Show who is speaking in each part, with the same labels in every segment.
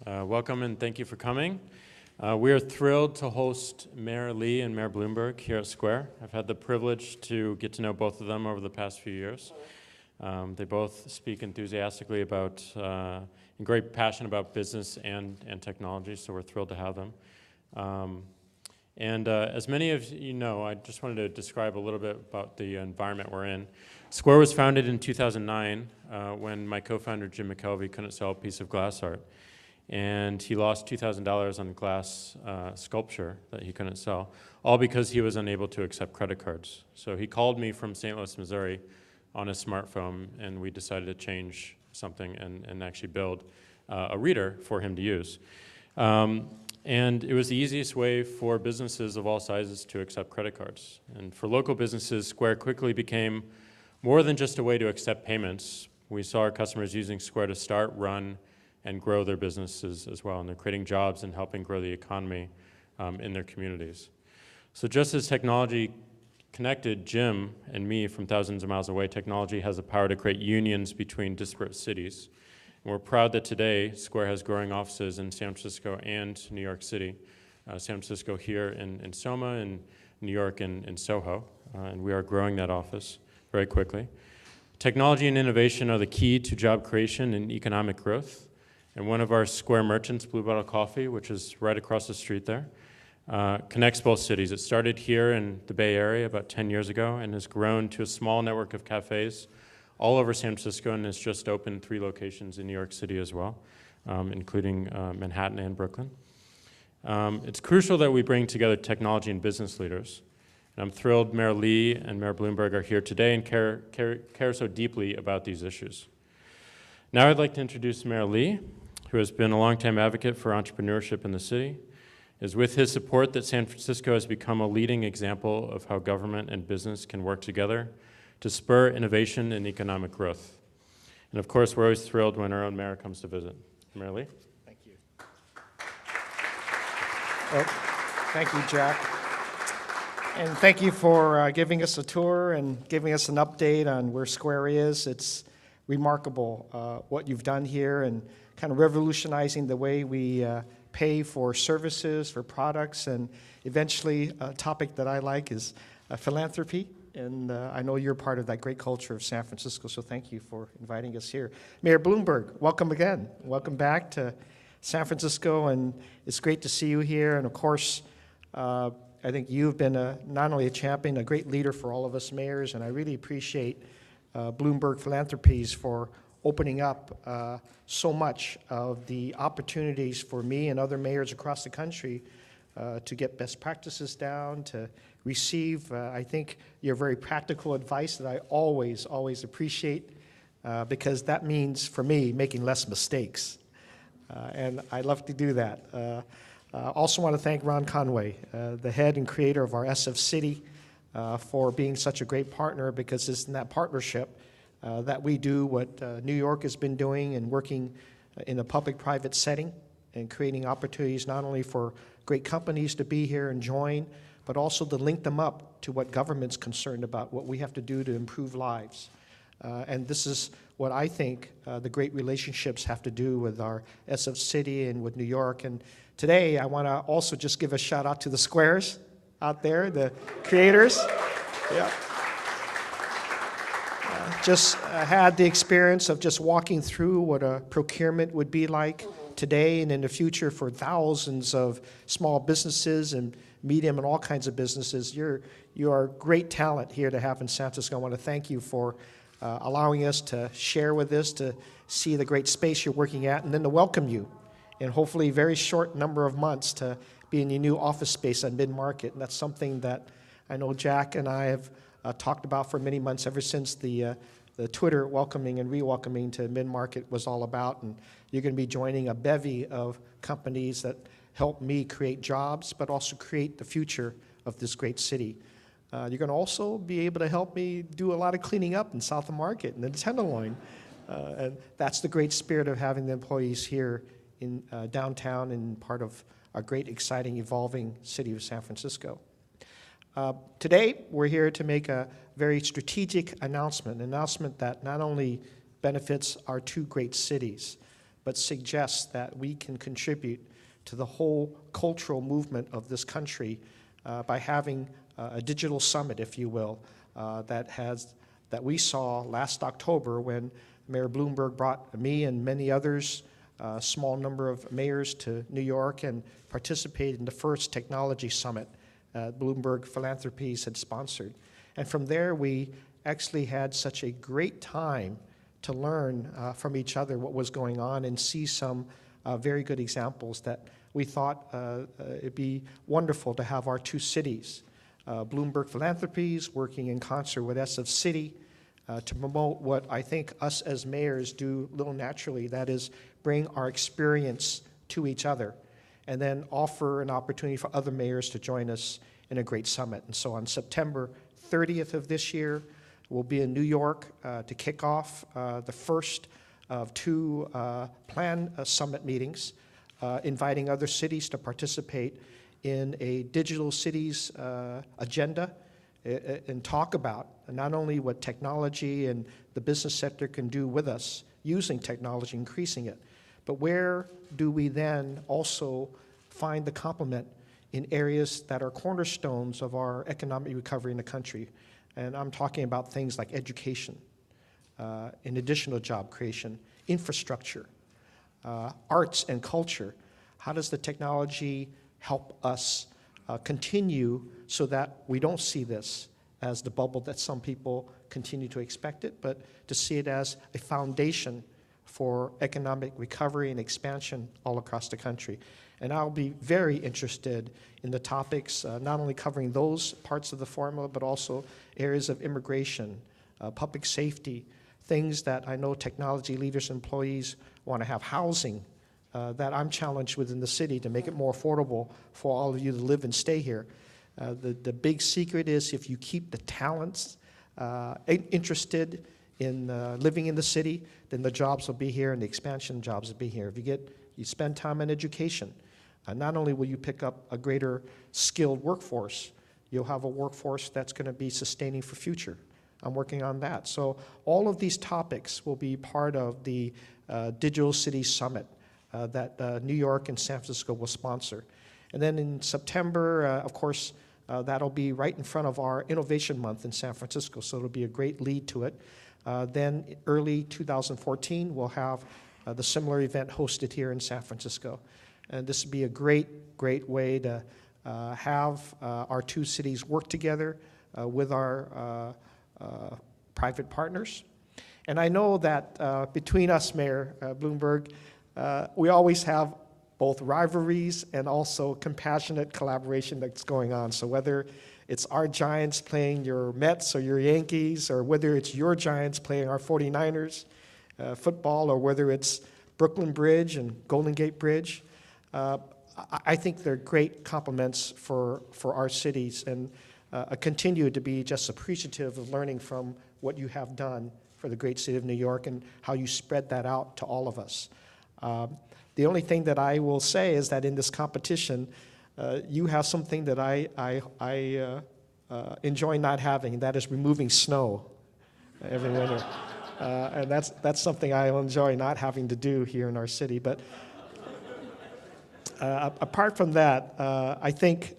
Speaker 1: Welcome and thank you for coming. We are thrilled to host Mayor Lee and Mayor Bloomberg here at Square. I've had the privilege to get to know both of them over the past few years. They both speak enthusiastically about and great passion about business and technology, so we're thrilled to have them. As many of you know, I just wanted to describe a little bit about the environment we're in. Square was founded in 2009 when my co-founder Jim McKelvey couldn't sell a piece of glass art. And he lost $2,000 on glass sculpture that he couldn't sell, all because he was unable to accept credit cards. So he called me from St. Louis, Missouri on his smartphone, and we decided to change something and actually build a reader for him to use. And it was the easiest way for businesses of all sizes to accept credit cards. And for local businesses, Square quickly became more than just a way to accept payments. We saw our customers using Square to start, run, and grow their businesses as well. And they're creating jobs and helping grow the economy in their communities. So just as technology connected Jim and me from thousands of miles away, technology has the power to create unions between disparate cities. And we're proud that today Square has growing offices in San Francisco and New York City. San Francisco here in Soma, and New York in Soho. And we are growing that office very quickly. Technology and innovation are the key to job creation and economic growth. And one of our Square merchants, Blue Bottle Coffee, which is right across the street there, connects both cities. It started here in the Bay Area about 10 years ago and has grown to a small network of cafes all over San Francisco and has just opened 3 locations in New York City as well, including Manhattan and Brooklyn. It's crucial that we bring together technology and business leaders. And I'm thrilled Mayor Lee and Mayor Bloomberg are here today and care so deeply about these issues. Now I'd like to introduce Mayor Lee, who has been a longtime advocate for entrepreneurship in the city. It is with his support that San Francisco has become a leading example of how government and business can work together to spur innovation and economic growth. And of course, we're always thrilled when our own mayor comes to visit. Mayor Lee?
Speaker 2: Thank you. Well, thank you, Jack. And thank you for giving us a tour and giving us an update on where Square is. It's remarkable what you've done here and kind of revolutionizing the way we pay for services, for products, and eventually a topic that I like is philanthropy. And I know you're part of that great culture of San Francisco, so thank you for inviting us here. Mayor Bloomberg, welcome again. Welcome back to San Francisco, and it's great to see you here. And of course, I think you've been not only a champion, a great leader for all of us mayors, and I really appreciate Bloomberg Philanthropies for opening up so much of the opportunities for me and other mayors across the country to get best practices down, to receive, I think, your very practical advice that I always appreciate because that means, for me, making less mistakes. And I love to do that. Also want to thank Ron Conway, the head and creator of our sf.citi, for being such a great partner, because it's in that partnership that we do what New York has been doing and working in a public-private setting and creating opportunities not only for great companies to be here and join, but also to link them up to what government's concerned about, what we have to do to improve lives. And this is what I think the great relationships have to do with our sf.citi and with New York. And today I want to also just give a shout out to the Squares out there, the creators. Yeah. Just had the experience of just walking through what a procurement would be like today and in the future for thousands of small businesses and medium and all kinds of businesses. You are great talent here to have in San Francisco. I want to thank you for allowing us to share with this, to see the great space you're working at, and then to welcome you in hopefully a very short number of months to be in your new office space on Mid-Market. And that's something that I know Jack and I have talked about for many months, ever since the Twitter welcoming and re-welcoming to Mid-Market was all about. And you're going to be joining a bevy of companies that help me create jobs, but also create the future of this great city. You're going to also be able to help me do a lot of cleaning up in South of Market and the Tenderloin. And that's the great spirit of having the employees here in downtown and part of our great, exciting, evolving city of San Francisco. Today, we're here to make a very strategic announcement, an announcement that not only benefits our two great cities, but suggests that we can contribute to the whole cultural movement of this country by having a digital summit, if you will, that we saw last October when Mayor Bloomberg brought me and many others, a small number of mayors, to New York and participated in the first technology summit Bloomberg Philanthropies had sponsored. And from there, we actually had such a great time to learn from each other what was going on and see some very good examples that we thought it'd be wonderful to have our two cities, Bloomberg Philanthropies, working in concert with sf.citi to promote what I think us as mayors do a little naturally, that is bring our experience to each other and then offer an opportunity for other mayors to join us in a great summit. And so on September 30th of this year, we'll be in New York to kick off the first of two planned summit meetings, inviting other cities to participate in a digital cities agenda and talk about not only what technology and the business sector can do with us using technology, increasing it, but where do we then also find the complement in areas that are cornerstones of our economic recovery in the country. And I'm talking about things like education, in additional job creation, infrastructure, arts and culture. How does the technology help us continue so that we don't see this as the bubble that some people continue to expect it, but to see it as a foundation for economic recovery and expansion all across the country. And I'll be very interested in the topics, not only covering those parts of the formula, but also areas of immigration, public safety, things that I know technology leaders and employees want to have, housing, that I'm challenged within the city to make it more affordable for all of you to live and stay here. The big secret is if you keep the talents interested in living in the city, then the jobs will be here and the expansion jobs will be here. If you spend time in education, not only will you pick up a greater skilled workforce, you'll have a workforce that's going to be sustaining for future. I'm working on that. So all of these topics will be part of the Digital City Summit that New York and San Francisco will sponsor. And then in September, of course, that'll be right in front of our Innovation Month in San Francisco, so it'll be a great lead to it. Then early 2014, we'll have the similar event hosted here in San Francisco. And this would be a great, great way to have our two cities work together with our private partners. And I know that between us, Mayor Bloomberg, we always have both rivalries and also compassionate collaboration that's going on. So whether it's our Giants playing your Mets or your Yankees, or whether it's your Giants playing our 49ers football, or whether it's Brooklyn Bridge and Golden Gate Bridge, I think they're great complements for our cities, and continue to be just appreciative of learning from what you have done for the great city of New York and how you spread that out to all of us. The only thing that I will say is that in this competition, you have something that I enjoy not having, and that is removing snow every winter. And that's something I enjoy not having to do here in our city. But apart from that, I think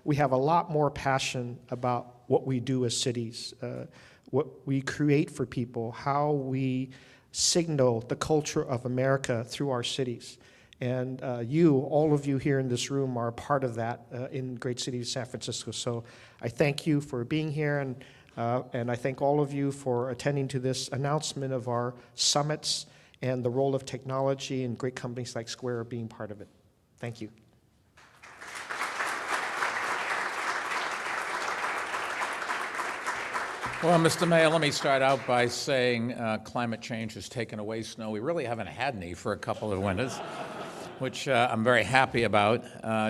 Speaker 2: we have a lot more passion about what we do as cities, what we create for people, how we signal the culture of America through our cities. And all of you here in this room are a part of that in great city of San Francisco. So I thank you for being here, and I thank all of you for attending to this announcement of our summits and the role of technology and great companies like Square being part of it. Thank you.
Speaker 3: Well, Mr. Mayor, let me start out by saying climate change has taken away snow. We really haven't had any for a couple of winters, which I'm very happy about.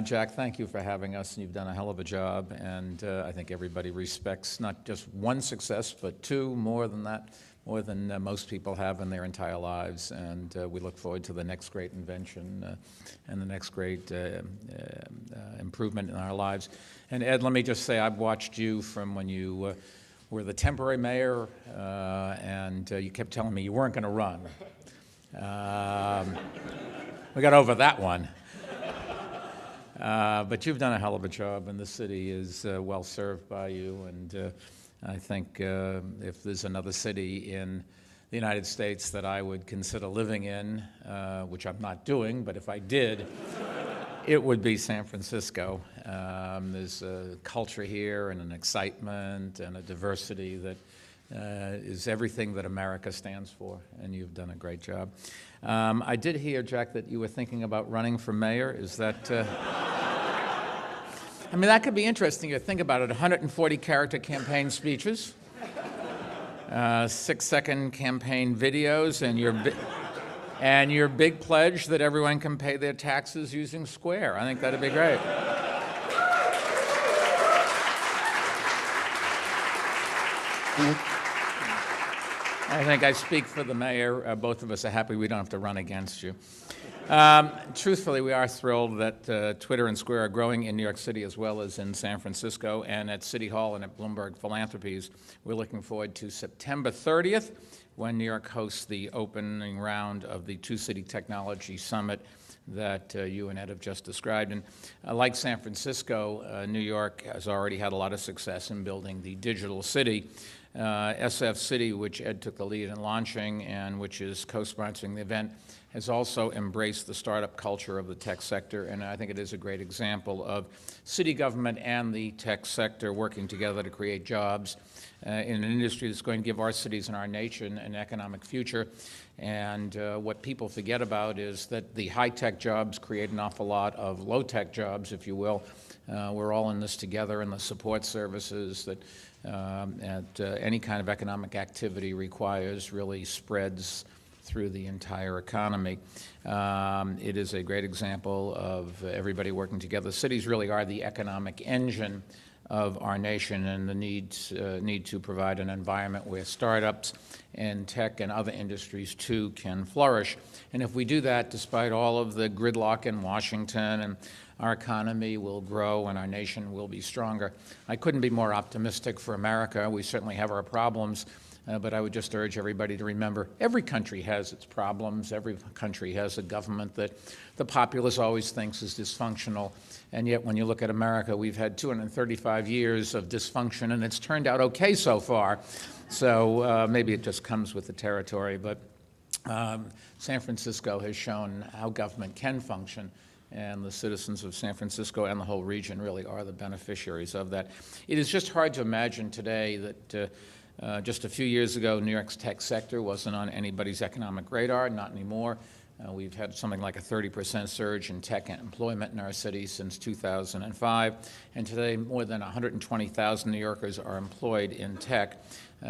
Speaker 3: Jack, thank you for having us, and you've done a hell of a job. And I think everybody respects not just one success, but two, more than that, more than most people have in their entire lives. And we look forward to the next great invention and the next great improvement in our lives. And Ed, let me just say, I've watched you from when you were the temporary mayor, and you kept telling me you weren't going to run. We got over that one. But you've done a hell of a job, and the city is well served by you. And I think if there's another city in the United States that I would consider living in, which I'm not doing, but if I did, it would be San Francisco. There's a culture here and an excitement and a diversity that is everything that America stands for, and you've done a great job. I did hear, Jack, that you were thinking about running for mayor. Is that... I mean, that could be interesting. You think about it, 140-character campaign speeches, 6-second campaign videos, and your big pledge that everyone can pay their taxes using Square. I think that'd be great. I think I speak for the mayor. Both of us are happy we don't have to run against you. Truthfully, we are thrilled that Twitter and Square are growing in New York City as well as in San Francisco, and at City Hall and at Bloomberg Philanthropies. We're looking forward to September 30th, when New York hosts the opening round of the Two-City Technology Summit that you and Ed have just described. And like San Francisco, New York has already had a lot of success in building the digital city. sf.citi, which Ed took the lead in launching and which is co-sponsoring the event, has also embraced the startup culture of the tech sector, and I think it is a great example of city government and the tech sector working together to create jobs in an industry that's going to give our cities and our nation an economic future. And what people forget about is that the high-tech jobs create an awful lot of low-tech jobs, if you will. We're all in this together, and the support services that any kind of economic activity requires really spreads through the entire economy. It is a great example of everybody working together. Cities really are the economic engine of our nation, and the need to provide an environment where startups and tech and other industries too can flourish. And if we do that, despite all of the gridlock in Washington, and our economy will grow and our nation will be stronger. I couldn't be more optimistic for America. We certainly have our problems. But I would just urge everybody to remember, every country has its problems. Every country has a government that the populace always thinks is dysfunctional. And yet, when you look at America, we've had 235 years of dysfunction, and it's turned out okay so far. So maybe it just comes with the territory. But San Francisco has shown how government can function, and the citizens of San Francisco and the whole region really are the beneficiaries of that. It is just hard to imagine today that just a few years ago, New York's tech sector wasn't on anybody's economic radar, not anymore. We've had something like a 30% surge in tech employment in our city since 2005, and today more than 120,000 New Yorkers are employed in tech.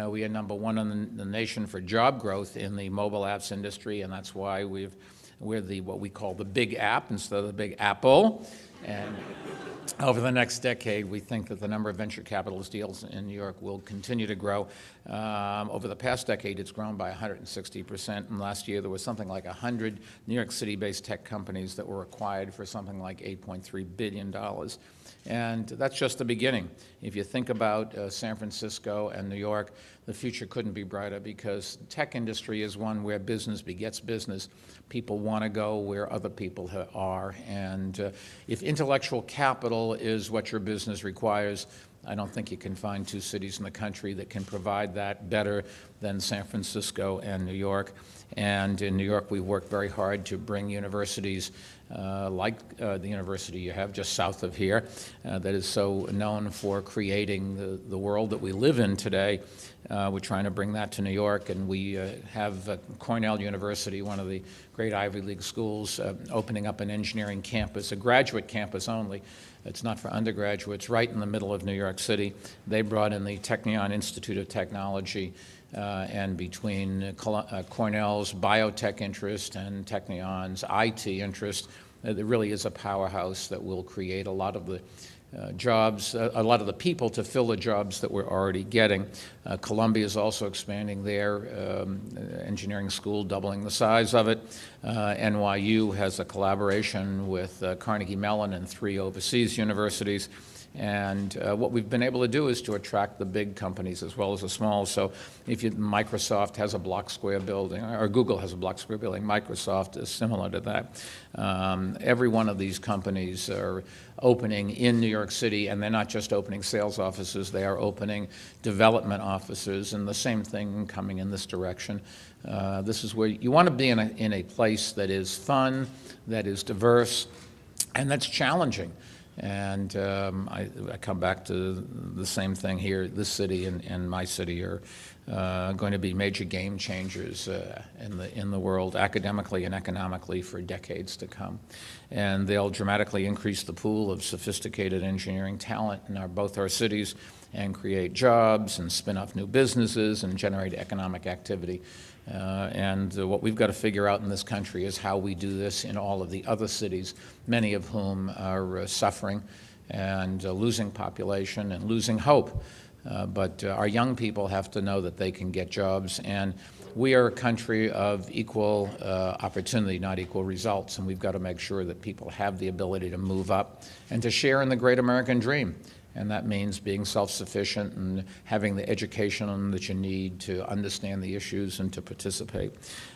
Speaker 3: We are number one in the nation for job growth in the mobile apps industry, and that's why we're what we call the big app instead of the big Apple. And over the next decade, we think that the number of venture capitalist deals in New York will continue to grow. Over the past decade, it's grown by 160%, and last year there was something like 100 New York City-based tech companies that were acquired for something like $8.3 billion. And that's just the beginning. If you think about San Francisco and New York, the future couldn't be brighter, because the tech industry is one where business begets business. People want to go where other people are. And if intellectual capital is what your business requires, I don't think you can find two cities in the country that can provide that better than San Francisco and New York. And in New York, we've worked very hard to bring universities like the university you have just south of here, that is so known for creating the world that we live in today. We're trying to bring that to New York, and we have Cornell University, one of the great Ivy League schools, opening up an engineering campus, a graduate campus only. It's not for undergraduates, right in the middle of New York City. They brought in the Technion Institute of Technology, and between Cornell's biotech interest and Technion's IT interest, there really is a powerhouse that will create a lot of the jobs, a lot of the people to fill the jobs that we're already getting. Columbia is also expanding their engineering school, doubling the size of it. NYU has a collaboration with Carnegie Mellon and 3 overseas universities. And what we've been able to do is to attract the big companies as well as the small. So if Microsoft has a block square building, or Google has a block square building, Microsoft is similar to that. Every one of these companies are opening in New York City, and they're not just opening sales offices, they are opening development offices, and the same thing coming in this direction. This is where you want to be in a place that is fun, that is diverse, and that's challenging. And I come back to the same thing here. This city and my city are going to be major game changers in the world, academically and economically, for decades to come. And they'll dramatically increase the pool of sophisticated engineering talent in both our cities and create jobs and spin off new businesses and generate economic activity. And what we've got to figure out in this country is how we do this in all of the other cities, many of whom are suffering and losing population and losing hope. But our young people have to know that they can get jobs, and we are a country of equal opportunity, not equal results, and we've got to make sure that people have the ability to move up and to share in the great American dream. And that means being self-sufficient and having the education that you need to understand the issues and to participate.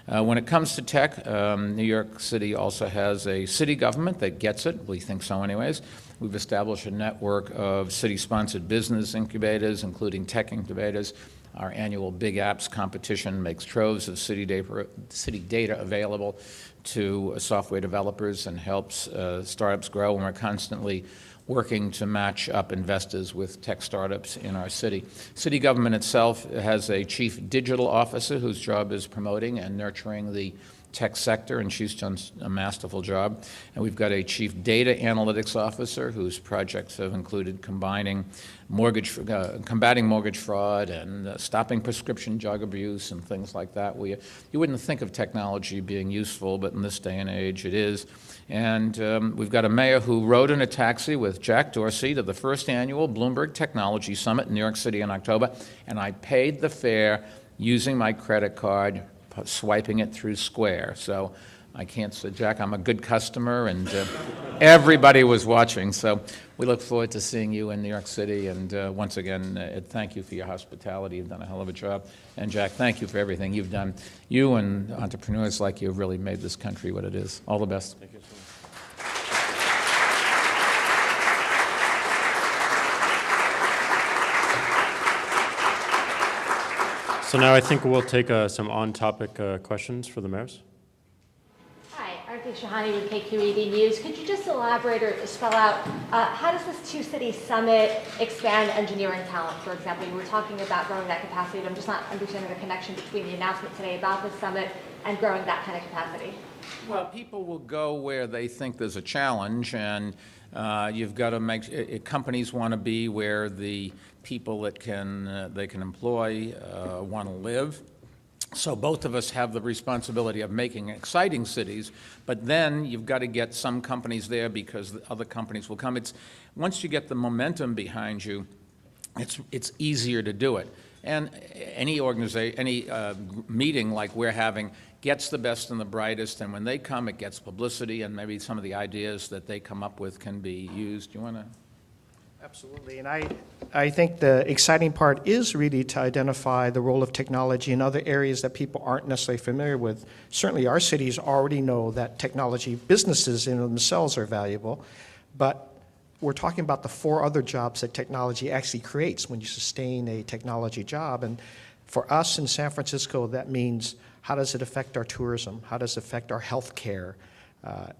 Speaker 3: When it comes to tech, New York City also has a city government that gets it. We think so anyways. We've established a network of city-sponsored business incubators, including tech incubators. Our annual Big Apps competition makes troves of city data available to software developers and helps startups grow, and we're constantly working to match up investors with tech startups in our city. City government itself has a chief digital officer whose job is promoting and nurturing the tech sector, and she's done a masterful job. And we've got a chief data analytics officer whose projects have included combating mortgage fraud and stopping prescription drug abuse and things like that. You wouldn't think of technology being useful, but in this day and age it is. And we've got a mayor who rode in a taxi with Jack Dorsey to the first annual Bloomberg Technology Summit in New York City in October, and I paid the fare using my credit card, swiping it through Square. So I can't say, Jack, I'm a good customer, and everybody was watching. So we look forward to seeing you in New York City. And once again, Ed, thank you for your hospitality. You've done a hell of a job. And Jack, thank you for everything you've done. You and entrepreneurs like you have really made this country what it is. All the best.
Speaker 1: Thank you so much. So now I think we'll take some on-topic questions for the mayors.
Speaker 4: Hi, Arti Shahani with KQED News. Could you just elaborate or spell out how does this two-city summit expand engineering talent, for example? You were talking about growing that capacity, but I'm just not understanding the connection between the announcement today about this summit and growing that kind of capacity.
Speaker 3: Well, people will go where they think there's a challenge, and you've got to make companies want to be where the people that they can employ want to live. So both of us have the responsibility of making exciting cities, but then you've got to get some companies there because the other companies will come. Once you get the momentum behind you, it's easier to do it. And any organization, any meeting like we're having gets the best and the brightest, and when they come, it gets publicity, and maybe some of the ideas that they come up with can be used. Do you want to?
Speaker 2: Absolutely, and I think the exciting part is really to identify the role of technology in other areas that people aren't necessarily familiar with. Certainly our cities already know that technology businesses in themselves are valuable, but we're talking about the 4 other jobs that technology actually creates when you sustain a technology job. And for us in San Francisco, that means how does it affect our tourism? How does it affect our healthcare,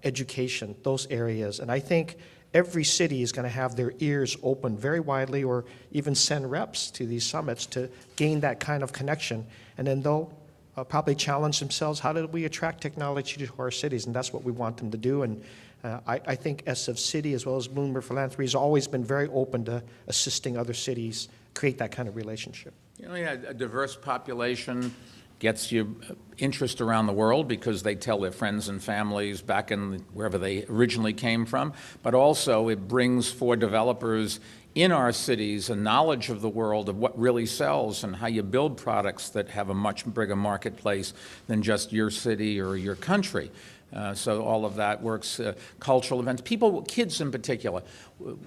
Speaker 2: education, those areas? And I think every city is going to have their ears open very widely, or even send reps to these summits to gain that kind of connection. And then they'll probably challenge themselves, how do we attract technology to our cities? And that's what we want them to do. And I think sf.citi, as well as Bloomberg Philanthropies, has always been very open to assisting other cities create that kind of relationship.
Speaker 3: You know, a diverse population gets you interest around the world because they tell their friends and families back in wherever they originally came from, but also it brings for developers in our cities a knowledge of the world, of what really sells, and how you build products that have a much bigger marketplace than just your city or your country. So all of that works. Cultural events, people, kids in particular,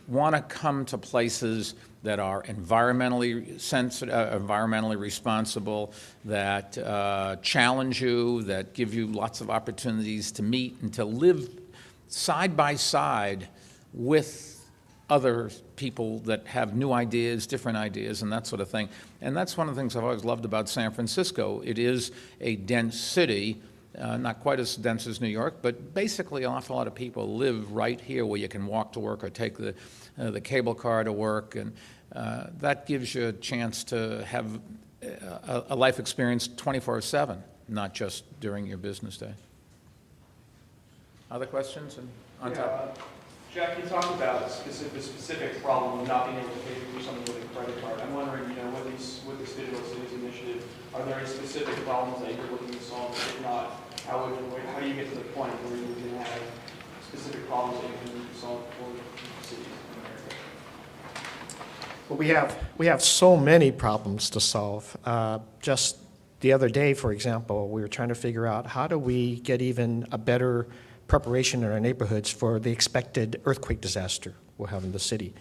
Speaker 3: want to come to places that are environmentally sensitive, environmentally responsible, that challenge you, that give you lots of opportunities to meet and to live side by side with other people that have new ideas, different ideas, and that sort of thing. And that's one of the things I've always loved about San Francisco. It is a dense city, not quite as dense as New York, but basically an awful lot of people live right here where you can walk to work or take the cable car to work, and that gives you a chance to have a life experience 24/7, not just during your business day. Other questions? And on top?
Speaker 5: Jack, you talked about the specific problem of not being able to pay for something with a credit card. I'm wondering, with this Digital Cities initiative, are there any specific problems that you're looking to solve? If not, how do you get to the point where you can have specific problems that you can solve for cities in America?
Speaker 2: Well, we have so many problems to solve. Just the other day, for example, we were trying to figure out how do we get even a better preparation in our neighborhoods for the expected earthquake disaster we'll have in the city.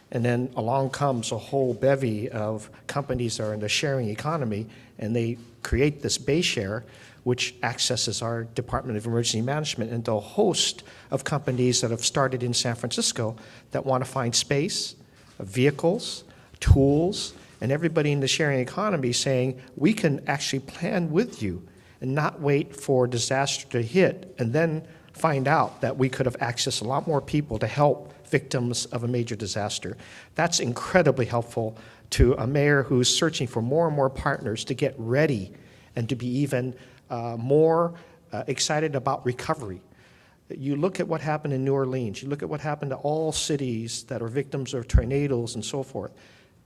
Speaker 2: And then along comes a whole bevy of companies that are in the sharing economy, and they create this Bay Share, which accesses our Department of Emergency Management and a host of companies that have started in San Francisco that want to find space, vehicles, tools, and everybody in the sharing economy saying, we can actually plan with you and not wait for disaster to hit and then find out that we could have accessed a lot more people to help victims of a major disaster. That's incredibly helpful to a mayor who's searching for more and more partners to get ready and to be even more excited about recovery. You look at what happened in New Orleans, you look at what happened to all cities that are victims of tornadoes and so forth.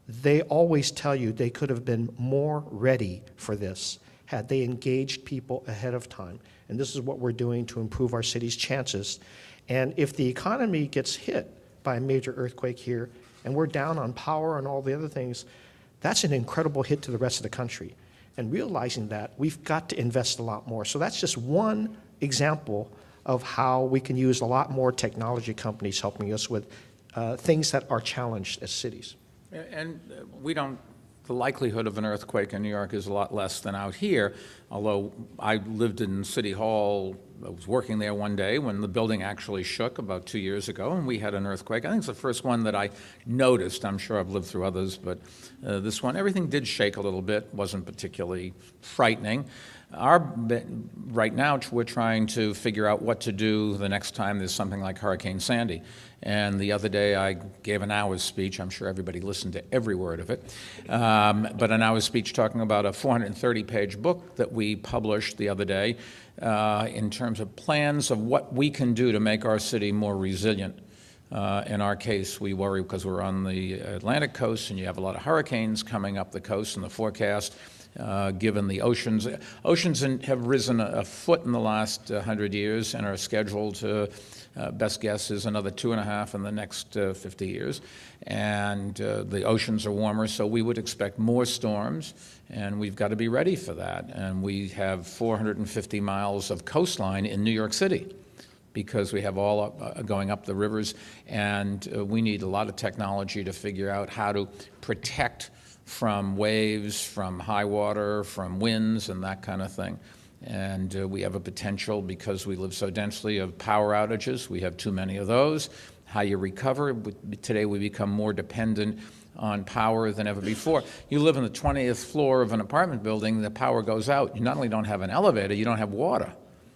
Speaker 2: They always tell you they could have been more ready for this had they engaged people ahead of time. And this is what we're doing to improve our city's chances. And if the economy gets hit by a major earthquake here, and we're down on power and all the other things, that's an incredible hit to the rest of the country. And realizing that, we've got to invest a lot more. So that's just one example of how we can use a lot more technology companies helping us with things that are challenged as cities.
Speaker 3: And the likelihood of an earthquake in New York is a lot less than out here, although I lived in City Hall. I was working there one day when the building actually shook about 2 years ago, and we had an earthquake. I think it's the first one that I noticed. I'm sure I've lived through others, but this one, everything did shake a little bit, wasn't particularly frightening. Right now, we're trying to figure out what to do the next time there's something like Hurricane Sandy. And the other day, I gave an hour's speech. I'm sure everybody listened to every word of it. But an hour's speech talking about a 430-page book that we published the other day in terms of plans of what we can do to make our city more resilient. In our case, we worry because we're on the Atlantic coast, and you have a lot of hurricanes coming up the coast in the forecast. Given the oceans have risen a foot in the last 100 years and are scheduled to, best guess is another 2.5 in the next 50 years. And the oceans are warmer, so we would expect more storms, and we've got to be ready for that. And we have 450 miles of coastline in New York City, because we have all going up the rivers, and we need a lot of technology to figure out how to protect from waves, from high water, from winds, and that kind of thing. And we have a potential, because we live so densely, of power outages. We have too many of those. How you recover? Today we become more dependent on power than ever before. You live on the 20th floor of an apartment building, the power goes out. You not only don't have an elevator, you don't have water.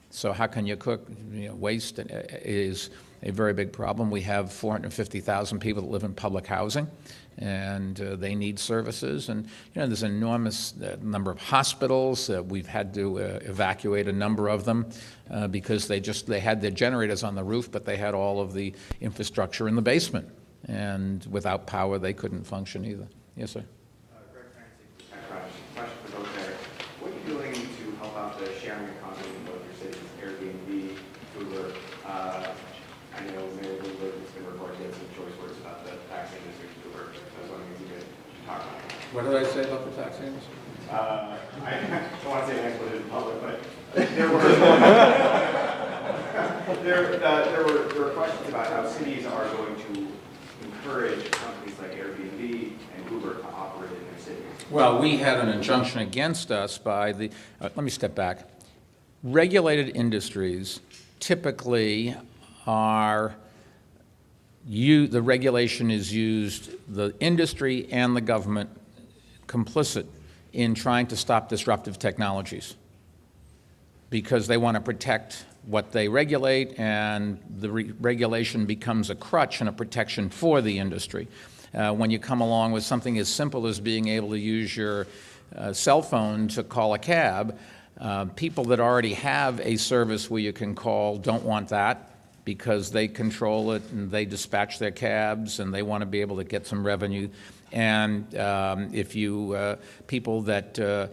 Speaker 3: So how can you cook? Waste is a very big problem. We have 450,000 people that live in public housing, and they need services. And there's an enormous number of hospitals. We've had to evacuate a number of them because they had their generators on the roof, but they had all of the infrastructure in the basement. And without power, they couldn't function either. Yes, sir.
Speaker 6: Question for both there. What are you doing to help out the sharing economy in both your cities? Airbnb, Uber. I know Mayor Bloomberg has been reporting some choice words about the tax industry, Uber.
Speaker 3: What did I say about the tax havens?
Speaker 6: I don't want to say an expletive in public, but there were there were questions about how cities are going to encourage companies like Airbnb and Uber to operate in their cities.
Speaker 3: Well, we had an injunction against us by the, let me step back. Regulated industries typically are, the regulation is used, the industry and the government complicit in trying to stop disruptive technologies because they want to protect what they regulate, and the regulation becomes a crutch and a protection for the industry. When you come along with something as simple as being able to use your cell phone to call a cab, people that already have a service where you can call don't want that because they control it and they dispatch their cabs and they want to be able to get some revenue. And if you, people that,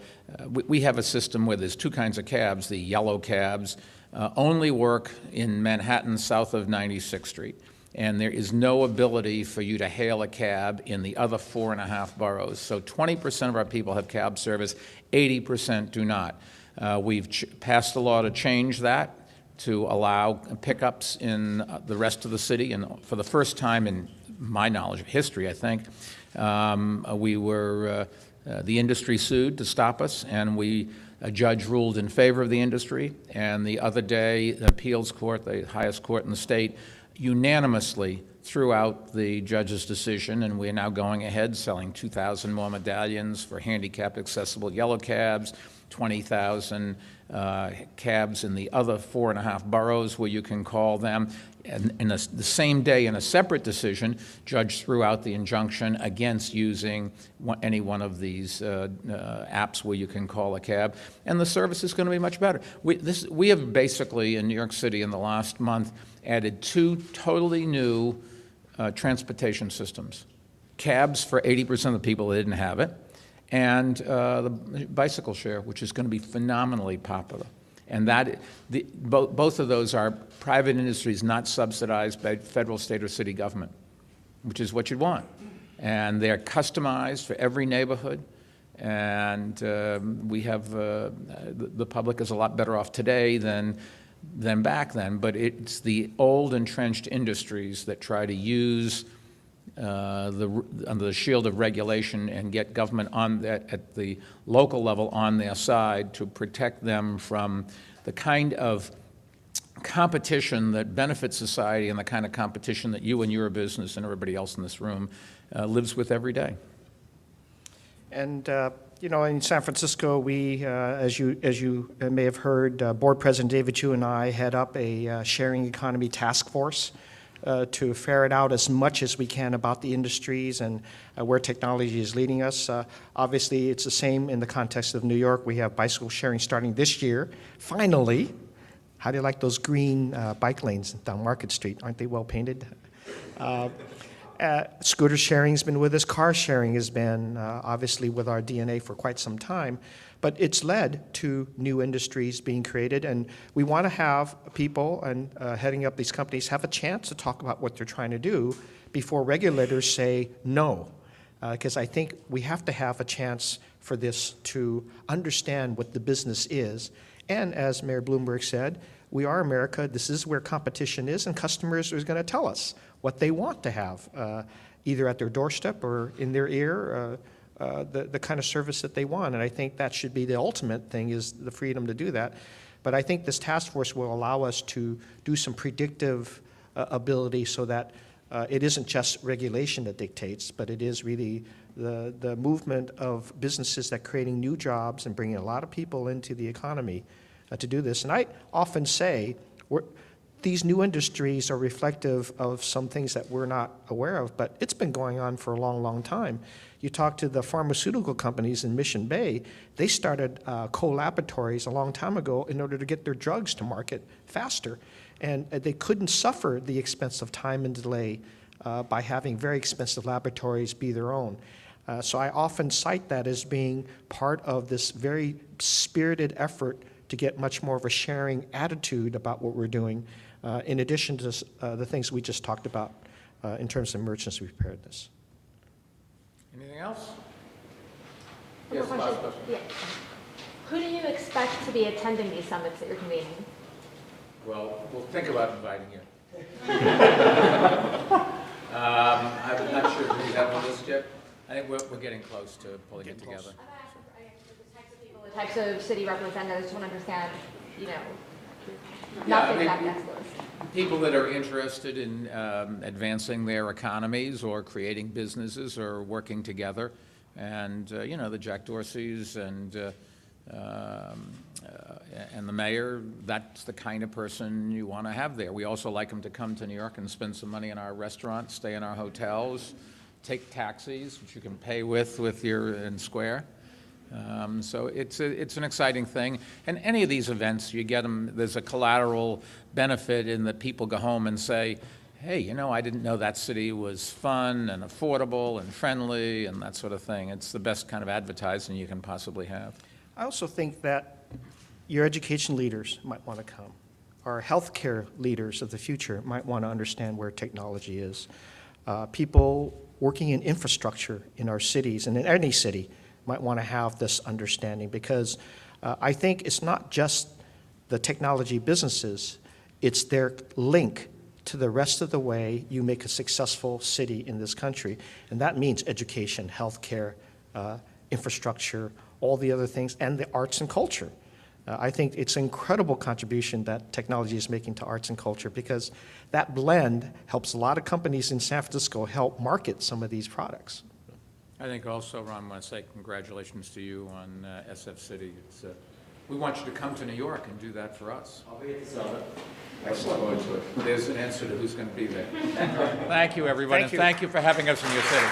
Speaker 3: we have a system where there's two kinds of cabs. The yellow cabs only work in Manhattan south of 96th Street. And there is no ability for you to hail a cab in the other 4.5 boroughs. So 20% of our people have cab service, 80% do not. We've passed a law to change that, to allow pickups in the rest of the city. And for the first time in my knowledge of history, I think, we were, the industry sued to stop us, and a judge ruled in favor of the industry. And the other day, the appeals court, the highest court in the state, unanimously threw out the judge's decision, and we're now going ahead selling 2,000 more medallions for handicap accessible yellow cabs, 20,000 cabs in the other 4.5 boroughs where you can call them. And the same day, in a separate decision, judge threw out the injunction against using any one of these apps where you can call a cab, and the service is going to be much better. We have basically, in New York City in the last month, added 2 totally new transportation systems. Cabs for 80% of the people that didn't have it, and the bicycle share, which is going to be phenomenally popular. And that, both of those are private industries not subsidized by federal, state, or city government, which is what you'd want. And they're customized for every neighborhood. And we have, the public is a lot better off today than back then. But it's the old entrenched industries that try to use under the shield of regulation and get government on that at the local level on their side to protect them from the kind of competition that benefits society and the kind of competition that you and your business and everybody else in this room lives with every day.
Speaker 2: And you know, in San Francisco, we, as you may have heard, Board President David Chu and I head up a sharing economy task force to ferret out as much as we can about the industries and where technology is leading us. Obviously, it's the same in the context of New York. We have bicycle sharing starting this year. Finally, how do you like those green bike lanes down Market Street? Aren't they well painted? Scooter sharing has been with us. Car sharing has been obviously with our DNA for quite some time. But it's led to new industries being created, and we want to have people and heading up these companies have a chance to talk about what they're trying to do before regulators say no. Because I think we have to have a chance for this to understand what the business is. And as Mayor Bloomberg said, we are America. This is where competition is, and customers are going to tell us what they want to have, either at their doorstep or in their ear. The kind of service that they want. And I think that should be the ultimate thing, is the freedom to do that. But I think this task force will allow us to do some predictive ability so that it isn't just regulation that dictates, but it is really the movement of businesses that are creating new jobs and bringing a lot of people into the economy to do this. And I often say these new industries are reflective of some things that we're not aware of, but it's been going on for a long, long time. You talk to the pharmaceutical companies in Mission Bay, they started co-laboratories a long time ago in order to get their drugs to market faster. And they couldn't suffer the expense of time and delay by having very expensive laboratories be their own. So I often cite that as being part of this very spirited effort to get much more of a sharing attitude about what we're doing, in addition to the things we just talked about in terms of emergency preparedness.
Speaker 3: Anything else? Yes,
Speaker 4: more
Speaker 3: last
Speaker 4: questions?
Speaker 3: question.
Speaker 4: Yeah. Who do you expect to be attending these summits that you're convening?
Speaker 3: Well, we'll think about inviting you. I'm not sure if we have a list yet. I think we're getting close to pulling it together.
Speaker 4: I'm asking for the types of people, the types of city representatives, to understand, not the exact guest list.
Speaker 3: People that are interested in advancing their economies or creating businesses or working together. And, the Jack Dorseys and the mayor, that's the kind of person you want to have there. We also like them to come to New York and spend some money in our restaurants, stay in our hotels, take taxis, which you can pay with your in Square. So it's an exciting thing. And any of these events, you get them, there's a collateral benefit in that people go home and say, hey, I didn't know that city was fun and affordable and friendly and that sort of thing. It's the best kind of advertising you can possibly have.
Speaker 2: I also think that your education leaders might want to come. Our healthcare leaders of the future might want to understand where technology is. People working in infrastructure in our cities and in any city might want to have this understanding, because I think it's not just the technology businesses, it's their link to the rest of the way you make a successful city in this country. And that means education, healthcare, infrastructure, all the other things, and the arts and culture. I think it's an incredible contribution that technology is making to arts and culture, because that blend helps a lot of companies in San Francisco help market some of these products.
Speaker 3: I think also, Ron, I want to say congratulations to you on SF.citi. We want you to come to New York and do that for us.
Speaker 6: I'll be at the summit.
Speaker 3: There's an answer to who's going to be there. Thank you, everyone,
Speaker 2: Thank you.
Speaker 3: and thank you for having us in your city.